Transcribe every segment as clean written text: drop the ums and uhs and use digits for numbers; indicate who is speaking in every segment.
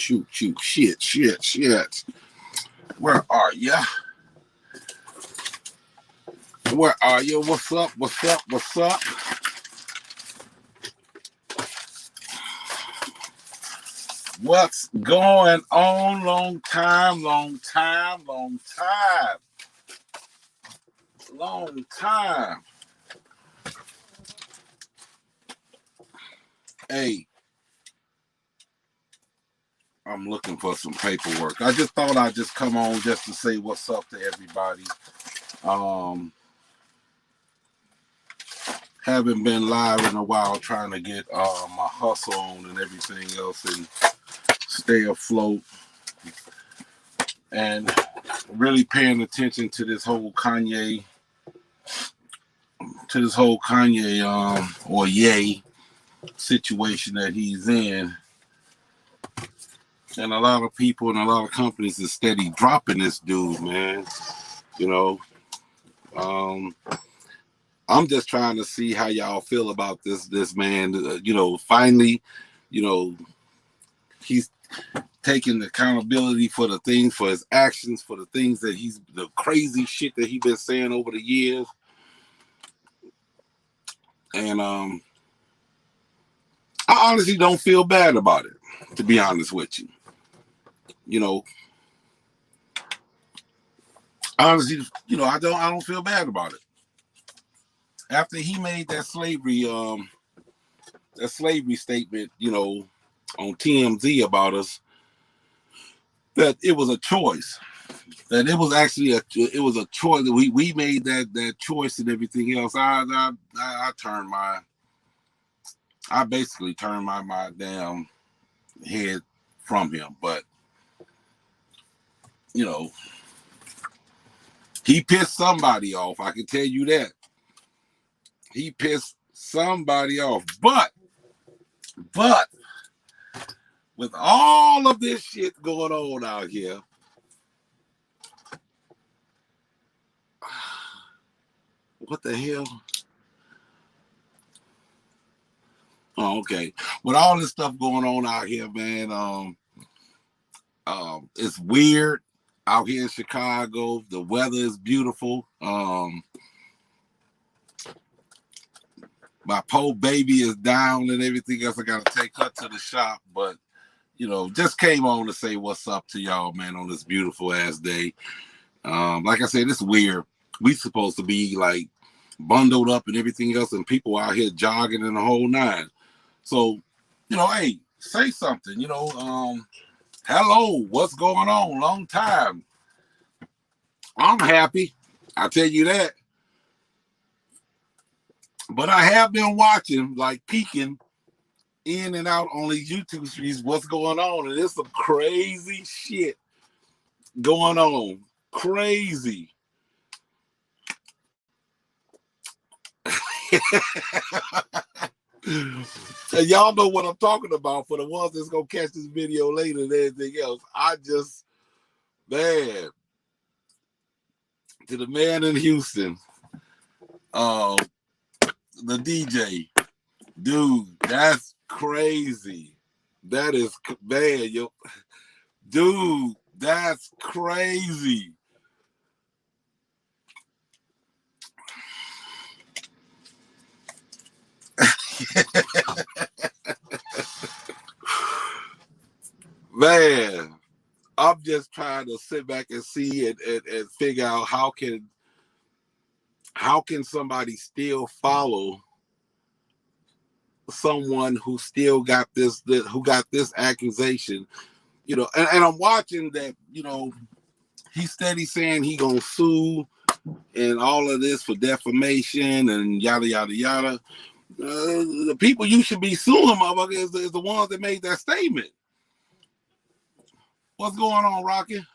Speaker 1: Shit. Where are ya? Where are you? What's up? What's going on? Long time. Hey, I'm looking for some paperwork. I just thought I'd just come on just to say what's up to everybody. Haven't been live in a while, trying to get my hustle on and everything else and stay afloat, and really paying attention to this whole Kanye or Ye situation that he's in. And a lot of people and a lot of companies are steady dropping this dude, man. You know, I'm just trying to see how y'all feel about this man. Finally, he's taking accountability for his actions, for the things that the crazy shit that he's been saying over the years. And I honestly don't feel bad about it, to be honest with you. Honestly, I don't feel bad about it. After he made that slavery statement, on TMZ about us, that it was a choice. That it was actually a choice that we made that choice and everything else. I basically turned my damn head from him. But he pissed somebody off. I can tell you that. He pissed somebody off. But with all of this shit going on out here, what the hell? Oh, okay. With all this stuff going on out here, man, it's weird out here in Chicago. The weather is beautiful. My poor baby is down and everything else. I gotta take her to the shop, but just came on to say what's up to y'all, man, on this beautiful ass day. Like I said, it's weird. We supposed to be like bundled up and everything else, and people out here jogging in the whole nine. So, hey, say something. Hello, what's going on? Long time. I'm happy. I tell you that. But I have been watching, like peeking in and out on these YouTube streams, what's going on, and there's some crazy shit going on. Crazy. And y'all know what I'm talking about. For the ones that's gonna catch this video later and everything else, man, to the man in Houston, the DJ, dude, that's crazy. That is bad, yo. Dude, that's crazy. Man, I'm just trying to sit back and see and figure out how can somebody still follow someone who still got this accusation, and I'm watching that, he's steady saying he gonna sue and all of this for defamation and yada yada yada. The people you should be suing, motherfucker, is the ones that made that statement. What's going on, Rocky?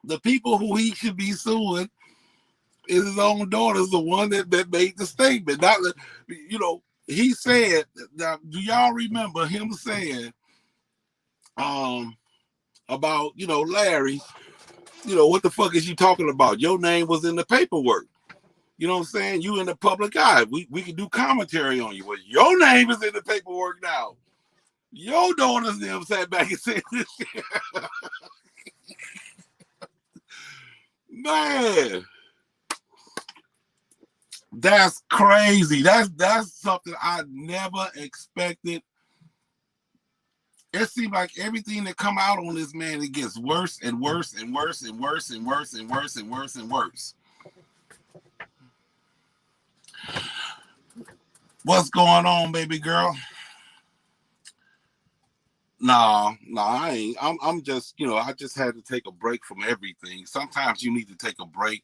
Speaker 1: The people who he should be suing is his own daughters, the one that made the statement. Not, he said, now, do y'all remember him saying about, Larry, what the fuck is you talking about? Your name was in the paperwork. You know what I'm saying? You in the public eye. We can do commentary on you. Well, your name is in the paperwork now. Your daughters them sat back and said this shit. Man, that's crazy. That's something I never expected. It seems like everything that come out on this man, it gets worse and worse and worse and worse and worse and worse and worse and worse. What's going on, baby girl? No, I ain't. I'm just, I just had to take a break from everything. Sometimes you need to take a break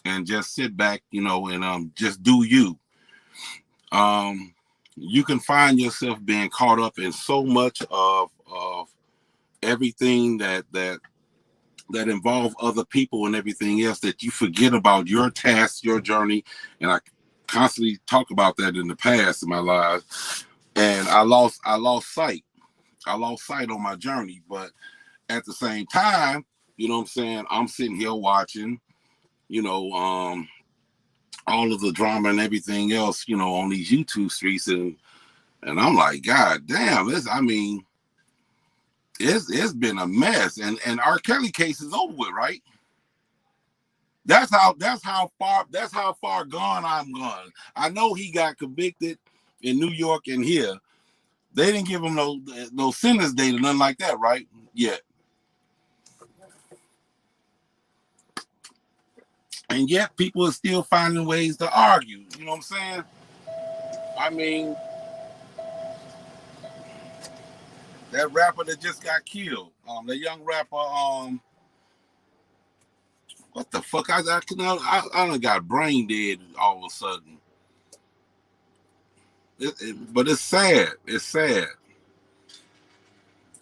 Speaker 1: and just sit back, and just do you. Um, you can find yourself being caught up in so much of everything that involve other people and everything else that you forget about your task, your journey. And I constantly talk about that in the past in my life. And I lost sight. I lost sight on my journey. But at the same time, you know what I'm saying? I'm sitting here watching, all of the drama and everything else, on these YouTube streets. And I'm like, God damn, it's been a mess. And R. Kelly case is over with, right? That's how far gone I'm gone. I know he got convicted in New York and here. They didn't give him no sentence date or nothing like that, right? Yet. And yet people are still finding ways to argue. You know what I'm saying? I mean, that rapper that just got killed, the young rapper, what the fuck? I done got brain dead all of a sudden. But it's sad. It's sad.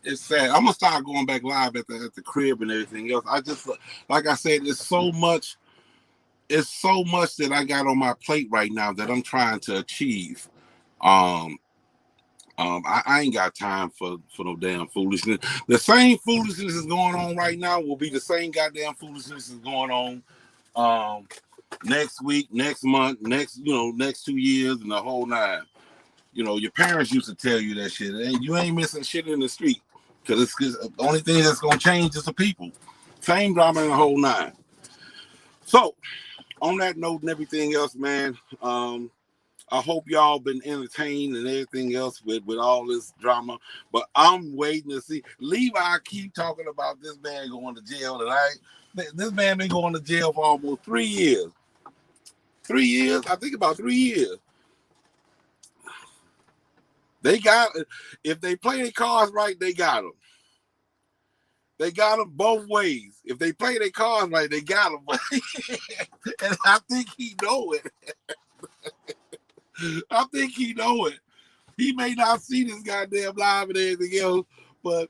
Speaker 1: It's sad. I'm gonna start going back live at the crib and everything else. I just, like I said, it's so much. It's so much that I got on my plate right now that I'm trying to achieve. Um, I ain't got time for no damn foolishness. The same foolishness is going on right now will be the same goddamn foolishness is going on next week, next month, next 2 years, and the whole nine. Your parents used to tell you that shit, and you ain't missing shit in the street because the only thing that's gonna change is the people. Same drama in the whole nine. So, on that note and everything else, man, I hope y'all been entertained and everything else with all this drama. But I'm waiting to see. Levi keep talking about this man going to jail tonight. This man been going to jail for almost 3 years. 3 years? I think about 3 years. They got, if they play their cards right, they got them. They got them both ways. If they play their cards right, they got them. And I think he know it. I think he know it. He may not see this goddamn live and everything else, but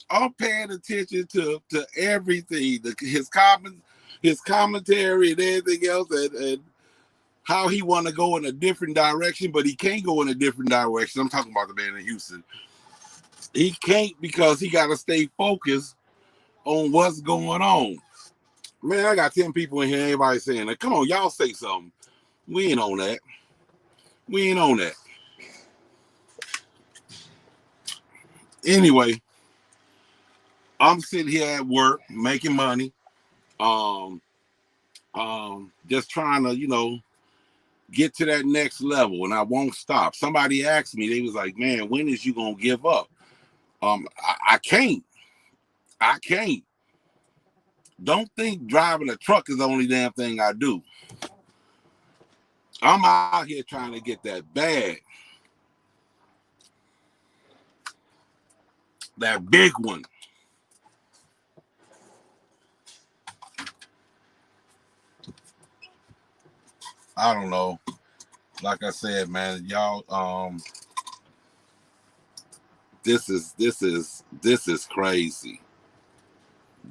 Speaker 1: I'm paying attention to everything. His commentary and everything else, and how he want to go in a different direction, but he can't go in a different direction. I'm talking about the man in Houston. He can't because he got to stay focused on what's going on. Man, I got 10 people in here. Everybody saying that. Come on, y'all say something. We ain't on that. We ain't on that. Anyway, I'm sitting here at work making money. Just trying to, get to that next level, and I won't stop. Somebody asked me, they was like, man, when is you gonna give up? I can't. I can't. Don't think driving a truck is the only damn thing I do. I'm out here trying to get that bag. That big one. I don't know. Like I said, man, y'all, this is crazy.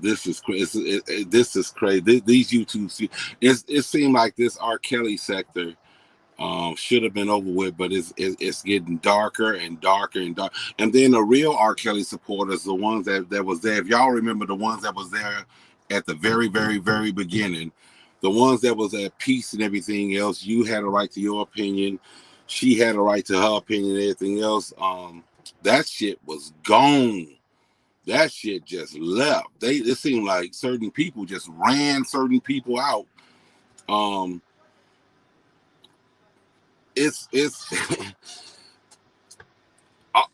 Speaker 1: This is crazy. This is crazy. These YouTube, it seemed like this R. Kelly sector should have been over with, but it's getting darker and darker and dark. And then the real R. Kelly supporters, the ones that was there. If y'all remember the ones that was there at the very, very, very beginning, the ones that was at peace and everything else, you had a right to your opinion. She had a right to her opinion and everything else. that shit was gone. That shit just left. It seemed like certain people just ran certain people out. Um, it's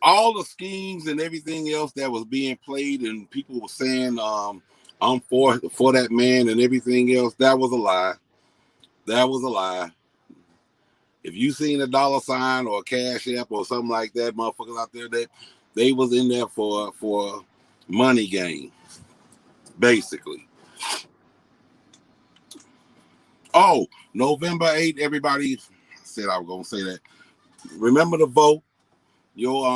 Speaker 1: all the schemes and everything else that was being played, and people were saying, I'm for that man and everything else. That was a lie. That was a lie. If you seen a dollar sign or a cash app or something like that, motherfuckers out there, they was in there for money gain, basically. Oh, November 8th, everybody said I was gonna say that. Remember to vote. Your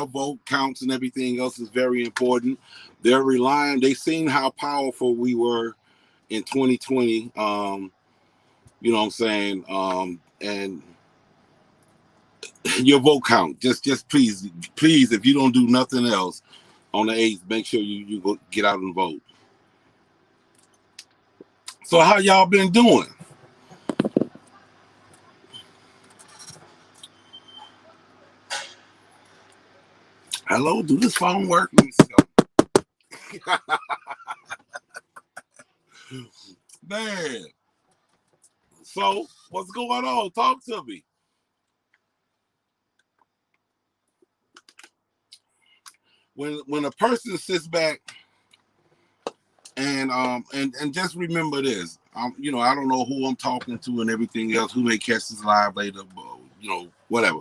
Speaker 1: vote counts and everything else is very important. They seen how powerful we were in 2020. You know what I'm saying? And your vote count. Just please, if you don't do nothing else on the 8th, make sure you go get out and vote. So how y'all been doing? Hello, do this phone work? Let me see. Man, so what's going on? Talk to me. When a person sits back and just remember this, I don't know who I'm talking to and everything else, who may catch this live later, but, whatever.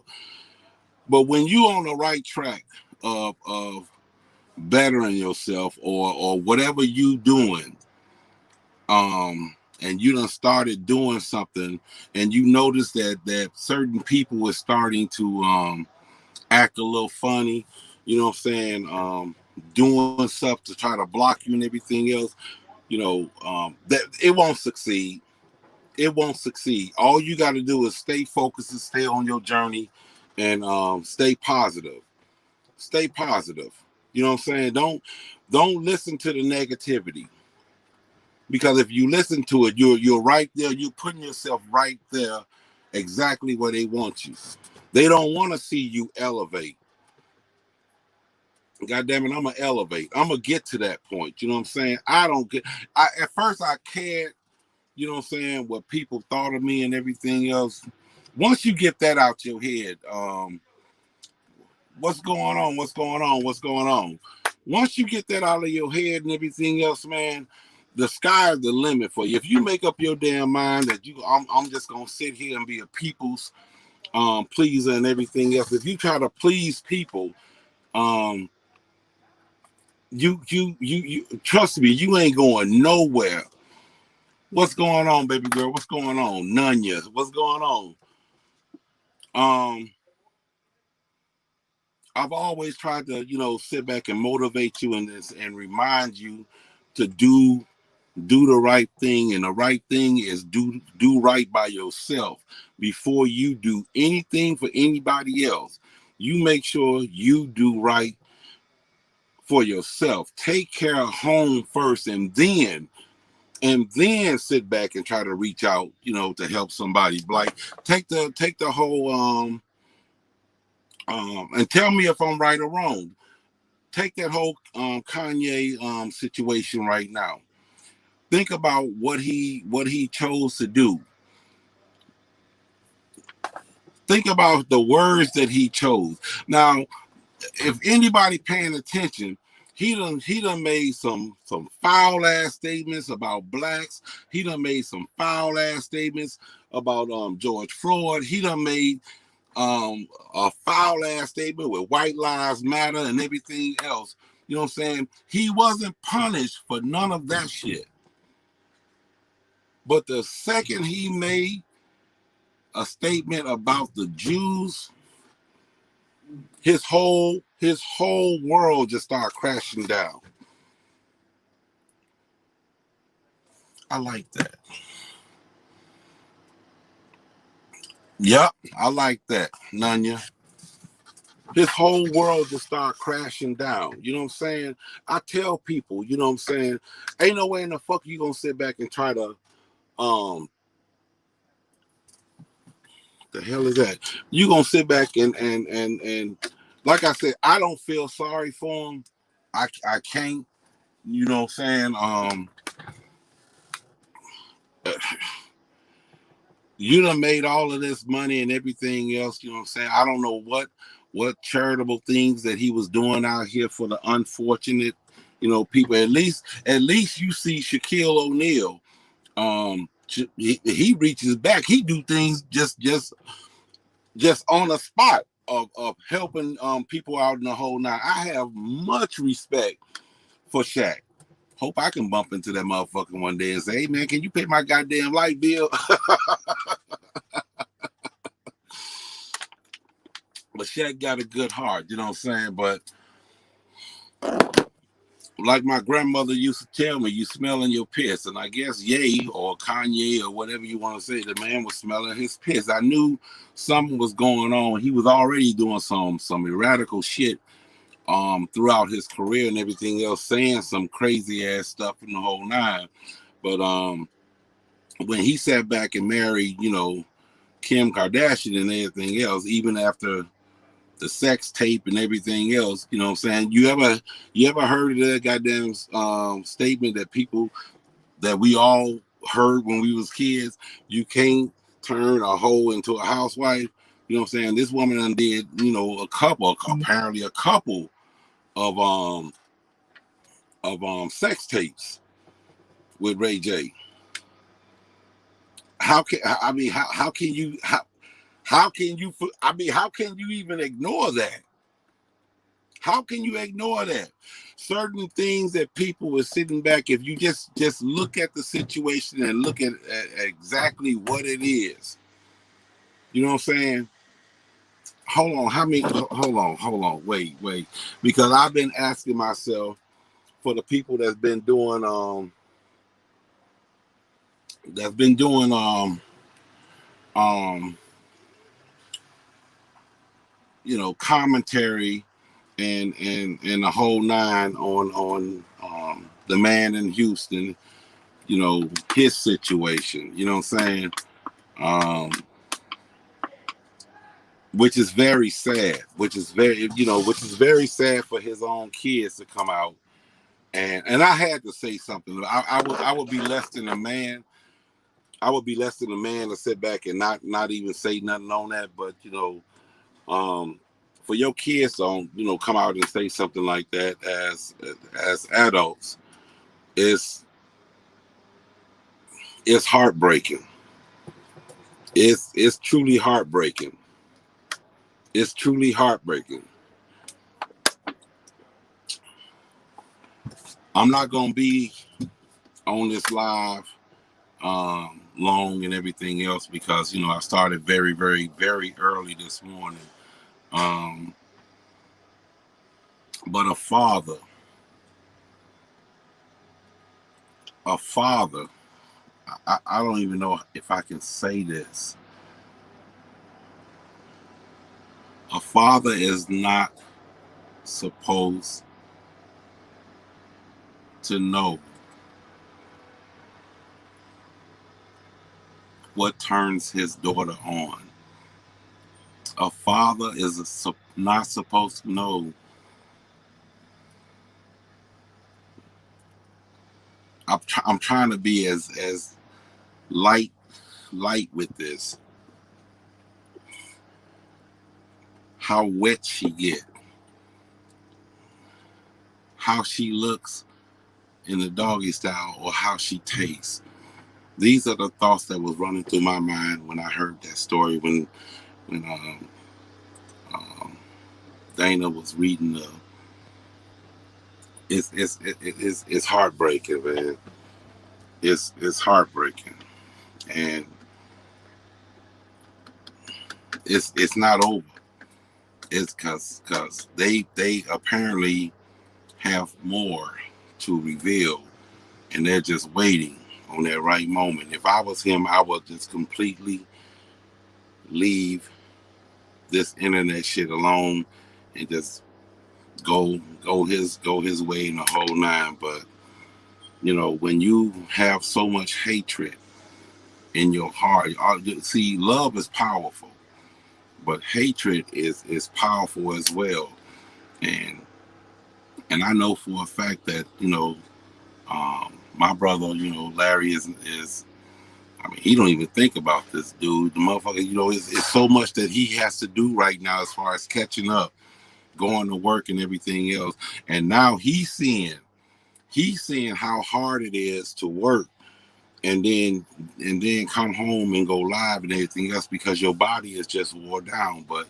Speaker 1: But when you on the right track of bettering yourself or whatever you doing, and you done started doing something, and you notice that certain people are starting to act a little funny, you know what I'm saying, doing stuff to try to block you and everything else, that it won't succeed. It won't succeed. All you got to do is stay focused and stay on your journey, and stay positive. Stay positive. You know what I'm saying? Don't listen to the negativity, because if you listen to it, you're right there. You're putting yourself right there, exactly where they want you. They don't want to see you elevate. God damn it, I'm gonna elevate. I'm gonna get to that point. You know what I'm saying? I don't get. At first I cared. You know what I'm saying? What people thought of me and everything else. Once you get that out your head, what's going on? What's going on? What's going on? Once you get that out of your head and everything else, man, the sky is the limit for you. If you make up your damn mind that I'm just gonna sit here and be a people's pleaser and everything else. If you try to please people, um, you trust me, you ain't going nowhere. What's going on, baby girl? What's going on? None yet. What's going on? Um, I've always tried to, sit back and motivate you in this and remind you to do the right thing, and the right thing is do right by yourself before you do anything for anybody else. You make sure you do right for yourself. Take care of home first, and then sit back and try to reach out, to help somebody. Like take the whole and tell me if I'm right or wrong. Take that whole Kanye situation right now. Think about what he chose to do. Think about the words that he chose. Now, if anybody paying attention, he done made some foul ass statements about blacks. He done made some foul ass statements about George Floyd. He done made a foul ass statement with white lives matter and everything else. You know what I'm saying? He wasn't punished for none of that shit. But the second he made a statement about the Jews, his whole world just started crashing down. I like that. Yep, I like that, Nanya. His whole world just started crashing down. You know what I'm saying? I tell people, you know what I'm saying, ain't no way in the fuck you gonna sit back and try to the hell is that? You gonna sit back and like I said, I don't feel sorry for him. I can't. You know what I'm saying? You done made all of this money and everything else. You know what I'm saying? I don't know what charitable things that he was doing out here for the unfortunate, people. At least you see Shaquille O'Neal. He reaches back. He do things just on the spot of helping people out in the whole nine. I have much respect for Shaq. Hope I can bump into that motherfucker one day and say, "Hey man, can you pay my goddamn light bill?" But Shaq got a good heart, you know what I'm saying? But like my grandmother used to tell me, you smelling your piss. And I guess Ye or Kanye or whatever you want to say, the man was smelling his piss. I knew something was going on. He was already doing some radical shit throughout his career and everything else, saying some crazy ass stuff in the whole nine. But when he sat back and married, Kim Kardashian and everything else, even after the sex tape and everything else, you know what I'm saying? You ever heard of that goddamn statement that we all heard when we was kids? You can't turn a hoe into a housewife. You know what I'm saying? This woman did, apparently a couple of sex tapes with Ray J. How can you even ignore that? How can you ignore that? Certain things that people were sitting back, if you just look at the situation and look at exactly what it is, you know what I'm saying? Hold on, hold on, wait, because I've been asking myself, for the people um commentary and the whole nine on the man in Houston, his situation, you know what I'm saying? Um, which is very sad, which is very sad for his own kids to come out and I had to say something. I would be less than a man. I would be less than a man to sit back and not even say nothing on that. But for your kids to come out and say something like that as adults, it's heartbreaking. It's truly heartbreaking. It's truly heartbreaking. I'm not gonna be on this live long and everything else because I started very, very, very early this morning. Um, but a father. I don't even know if I can say this. A father is not supposed to know what turns his daughter on. A father is not supposed to know. I'm trying to be as light with this. How wet she get, how she looks in the doggy style, or how she tastes. These are the thoughts that was running through my mind when I heard that story. When um, Dana was reading the, it's heartbreaking, man. It's heartbreaking, and it's not over. It's because they apparently have more to reveal, and they're just waiting on that right moment. If I was him, I would just completely leave this internet shit alone and just go his way in the whole nine. But when you have so much hatred in your heart, see, love is powerful, but hatred is powerful as well. and I know for a fact that my brother, Larry is. I mean, he don't even think about this dude. The motherfucker, it's so much that he has to do right now as far as catching up, going to work and everything else. And now he's seeing how hard it is to work and then come home and go live and everything else because your body is just wore down. But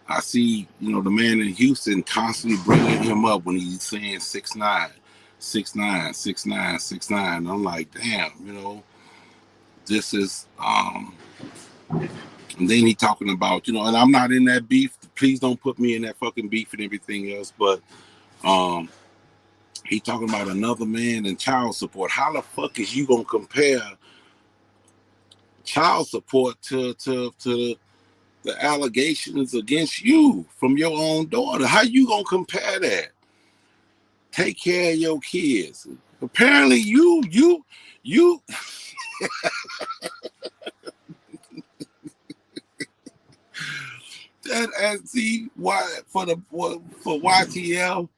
Speaker 1: I see, the man in Houston constantly bringing him up when he's saying 6'9", 6'9", 6'9", 6'9". I'm like, damn, this is and then he talking about, and I'm not in that beef. Please don't put me in that fucking beef and everything else. But he talking about another man and child support. How the fuck is you gonna compare child support to the allegations against you from your own daughter? How you gonna compare that? Take care of your kids. Apparently, you. And see why for YTL,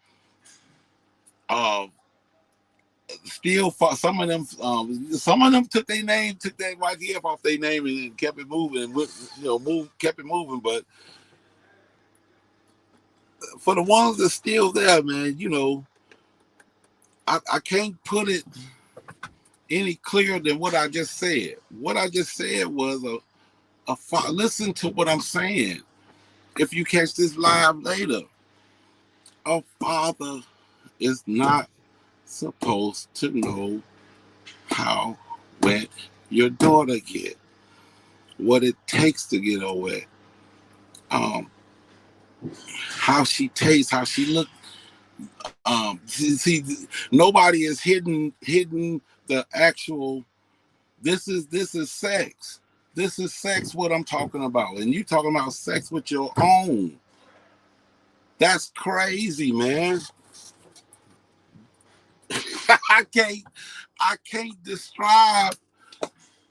Speaker 1: still for some of them took their name, took that YTF off their name and kept it moving, and kept it moving. But for the ones that's still there, man, I can't put it any clearer than what I just said. What I just said was listen to what I'm saying. If you catch this live later, a father is not supposed to know how wet your daughter get, what it takes to get her wet, how she tastes, how she look. See, nobody is hidden the actual. This is sex. This is sex. What I'm talking about, and you talking about sex with your own. That's crazy, man. I can't describe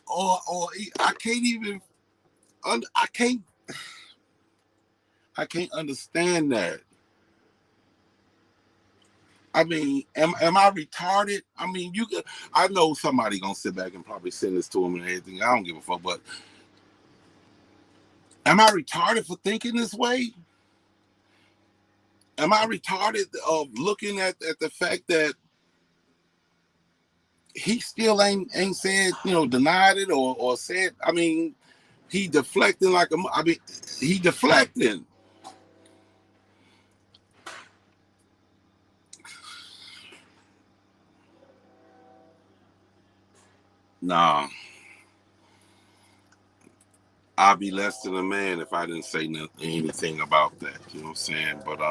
Speaker 1: or I can't even I can't understand that. I mean, am I retarded? I mean, I know somebody gonna sit back and probably send this to him and everything. I don't give a fuck, but am I retarded for thinking this way? Am I retarded of looking at the fact that he still ain't said, denied it or said, I mean, he deflecting he deflecting. Nah, I'd be less than a man if I didn't say anything about that. You know what I'm saying? But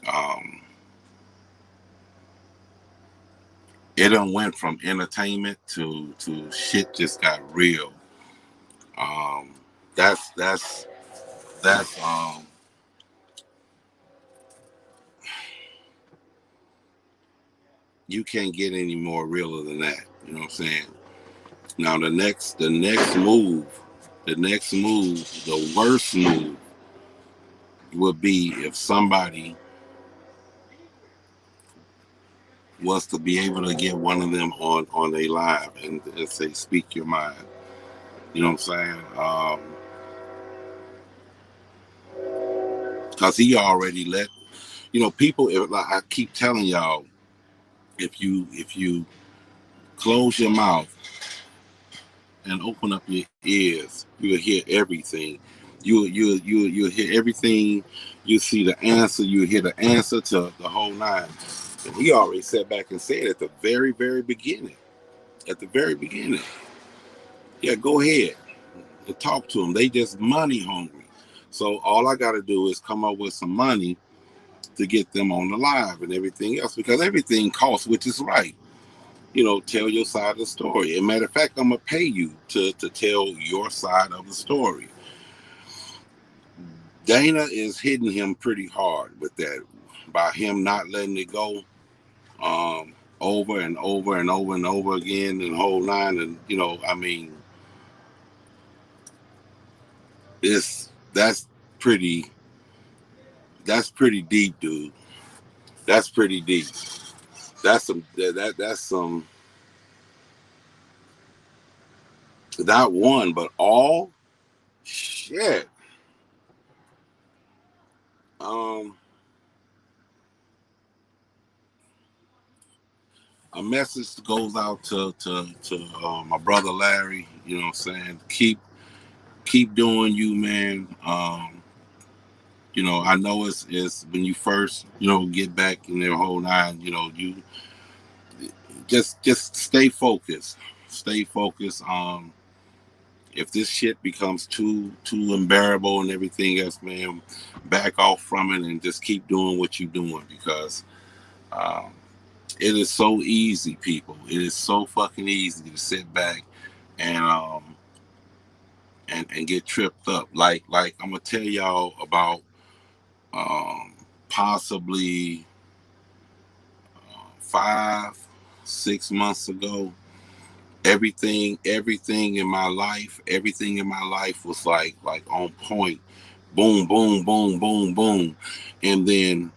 Speaker 1: um, it done went from entertainment to shit just got real. Um, that's you can't get any more realer than that. You know what I'm saying? Now the next move, the worst move would be if somebody was to be able to get one of them on a live and say, speak your mind. You know what I'm saying? Because he already let people. Like I keep telling y'all, if you close your mouth and open up your ears, you'll hear everything. You'll hear everything. You see the answer. You hear the answer to the whole nine. And he already sat back and said at the very, very beginning. At the very beginning, yeah, go ahead and talk to them. They just money hungry. So all I got to do is come up with some money to get them on the live and everything else because everything costs, which is right. Tell your side of the story. As a matter of fact, I'm gonna pay you to tell your side of the story. Dana is hitting him pretty hard with that by him not letting it go over and over and over and over again and the whole line. And I mean, that's pretty That's pretty deep, dude. That's pretty deep. That's some not one, but all shit. Um, a message goes out to my brother Larry. You know what I'm saying? Keep doing you, man. You know, I know it's when you first, get back in their whole nine, you just stay focused. Stay focused. If this shit becomes too unbearable and everything else, man, back off from it and just keep doing what you're doing because um, it is so easy, people. It is so fucking easy to sit back and and get tripped up. Like I'm gonna tell y'all about um, possibly 5 6 months ago. Everything in my life was like on point. Boom, boom, boom, boom, boom. And then,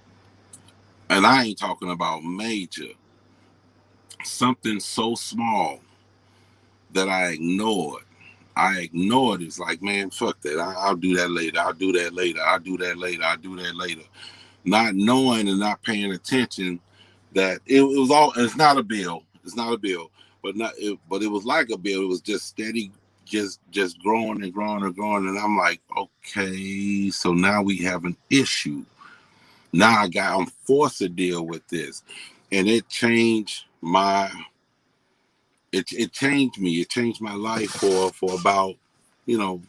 Speaker 1: and I ain't talking about major, something so small that I ignored. I ignored it. It's like, man, fuck that. I'll do that later. I'll do that later. I'll do that later. I'll do that later. Not knowing and not paying attention that it was all. It's not a bill. It's not a bill, but but it was like a bill. It was just steady, just growing and growing and growing. And I'm like, okay, so now we have an issue. Now I'm forced to deal with this, and it changed my. It changed me. It changed my life for about, you know,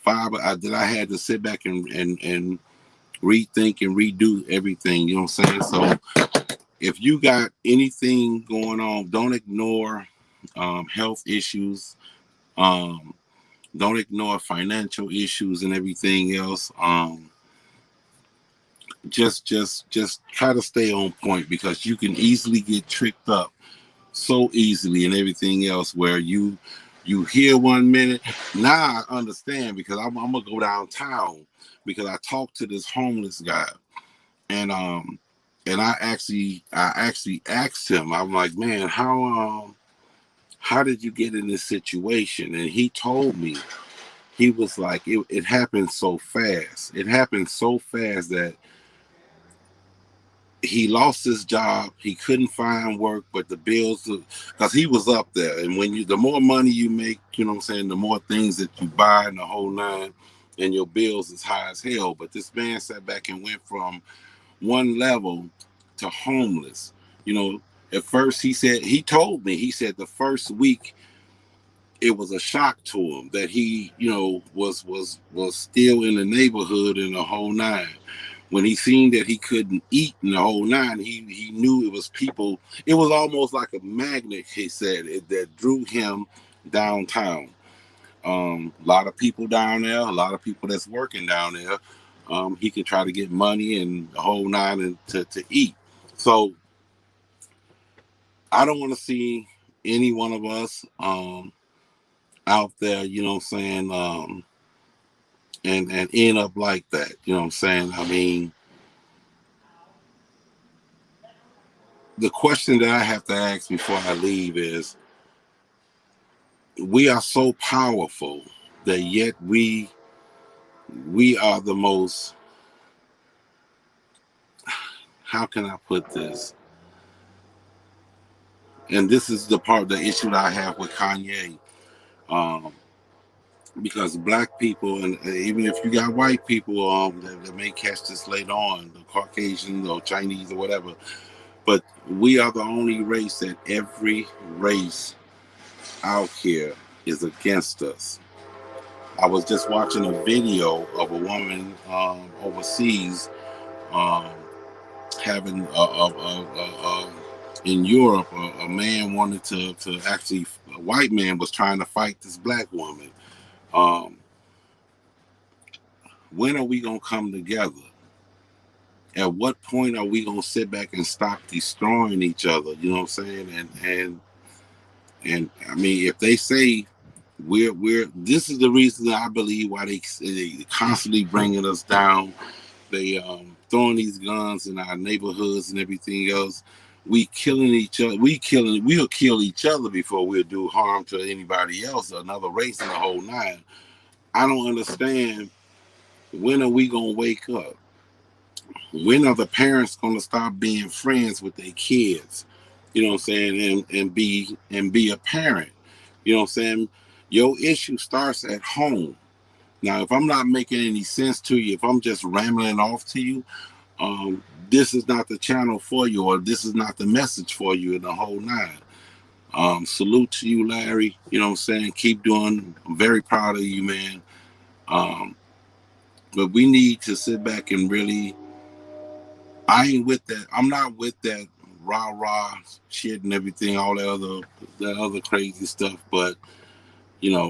Speaker 1: that I had to sit back and rethink and redo everything. You know what I'm saying? So if you got anything going on, don't ignore health issues. Um, don't ignore financial issues and everything else. Just try to stay on point because you can easily get tricked up so easily and everything else where you hear 1 minute. Now I understand because I'm gonna go downtown because I talked to this homeless guy and I actually asked him. I'm like, man, how did you get in this situation? And he told me. He was like, it happened so fast. It happened so fast that he lost his job. He couldn't find work, but the bills, because he was up there. And the more money you make, you know what I'm saying, the more things that you buy in the whole nine, and your bills is high as hell. But this man sat back and went from one level to homeless. You know, at first he told me, he said the first week it was a shock to him that he, was still in the neighborhood in the whole nine. When he seen that he couldn't eat in the whole nine, he knew it was people. It was almost like a magnet. He said that drew him downtown. A lot of people down there, a lot of people that's working down there. He could try to get money and the whole nine and to eat. So I don't want to see any one of us out there, you know what I'm saying, and end up like that. You know what I'm saying? I mean, the question that I have to ask before I leave is, we are so powerful that yet we are the most, how can I put this? And this is the issue that I have with Kanye. Um, because black people, and even if you got white people that may catch this later on, the Caucasians or Chinese or whatever, but we are the only race that every race out here is against us. I was just watching a video of a woman overseas um, having in Europe. A man wanted to actually, a white man was trying to fight this black woman. Um, when are we gonna come together? At what point are we gonna sit back and stop destroying each other? You know what I'm saying? And I mean, if they say we're this is the reason I believe why they constantly bringing us down They throwing these guns in our neighborhoods and everything else. We killing each other. We'll kill each other before we'll do harm to anybody else or another race in the whole nine. I don't understand. When are we gonna wake up? When are the parents gonna stop being friends with their kids? You know what I'm saying? And be a parent. You know what I'm saying? Your issue starts at home. Now, if I'm not making any sense to you, if I'm just rambling off to you, this is not the channel for you, or this is not the message for you in the whole nine. Salute to you, Larry. You know what I'm saying? Keep doing. I'm very proud of you, man. Um, but we need to sit back and really. I ain't with that. I'm not with that rah rah shit and everything, all that other crazy stuff. But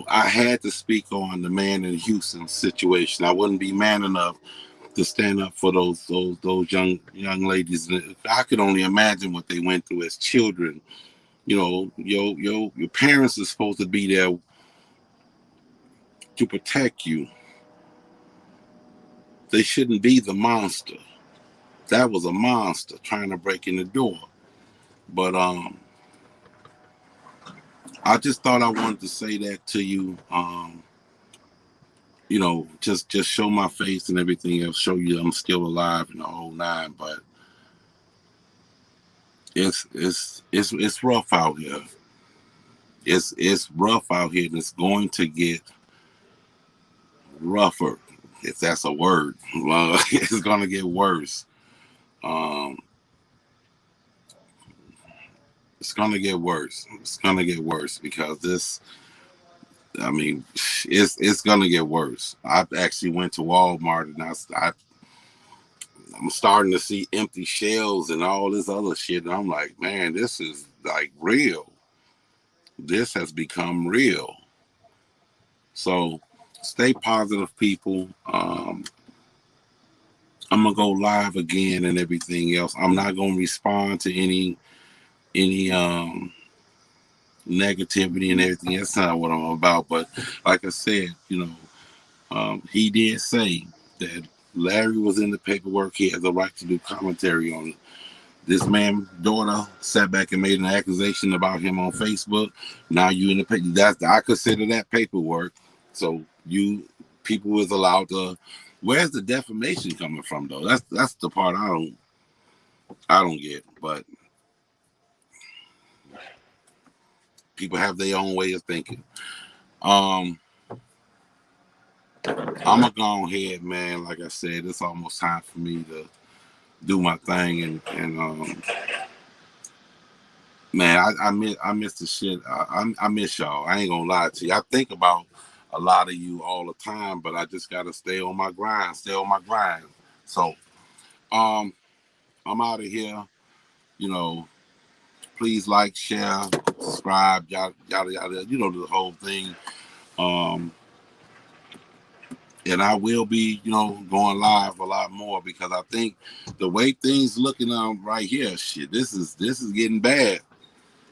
Speaker 1: I had to speak on the man in Houston situation. I wouldn't be man enough to stand up for those young ladies. I could only imagine what they went through as children. Your parents are supposed to be there to protect you. They shouldn't be the monster. That was a monster trying to break in the door. But I just thought I wanted to say that to you. Just show my face and everything else, show you I'm still alive in the whole nine. But it's rough out here. It's rough out here, and it's going to get rougher, if that's a word. Well, it's going to get worse. Um, it's going to get worse. It's going to get worse because this. I mean, it's going to get worse. I actually went to Walmart and I'm starting to see empty shelves and all this other shit. And I'm like, man, this is like real. This has become real. So stay positive, people. I'm gonna go live again and everything else. I'm not gonna respond to any negativity and everything. That's not what I'm about. But like I said, he did say that Larry was in the paperwork. He has the right to do commentary on it. This man's daughter sat back and made an accusation about him on Facebook. Now you in the paper. I consider that paperwork. So you people is allowed to. Where's the defamation coming from though? That's the part I don't get. But people have their own way of thinking. I'm gonna go ahead, man. Like I said, it's almost time for me to do my thing, and man, I miss the shit. I miss y'all. I ain't gonna lie to you. I think about a lot of you all the time, but I just gotta stay on my grind. Stay on my grind. So, I'm out of here. You know, please like, share, subscribe, yada yada yada. The whole thing. Um, and I will be, going live a lot more because I think the way things looking right here, shit, this is getting bad.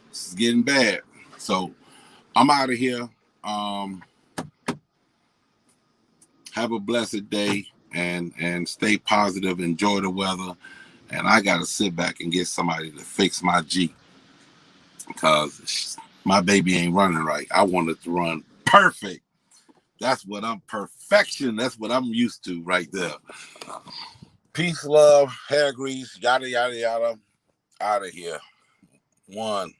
Speaker 1: This is getting bad. So I'm out of here. Um, have a blessed day and stay positive. Enjoy the weather. And I gotta sit back and get somebody to fix my Jeep because my baby ain't running right. I want it to run perfect. That's what perfection. That's what I'm used to right there. Peace, love, hair grease, yada, yada, yada. Out of here. One.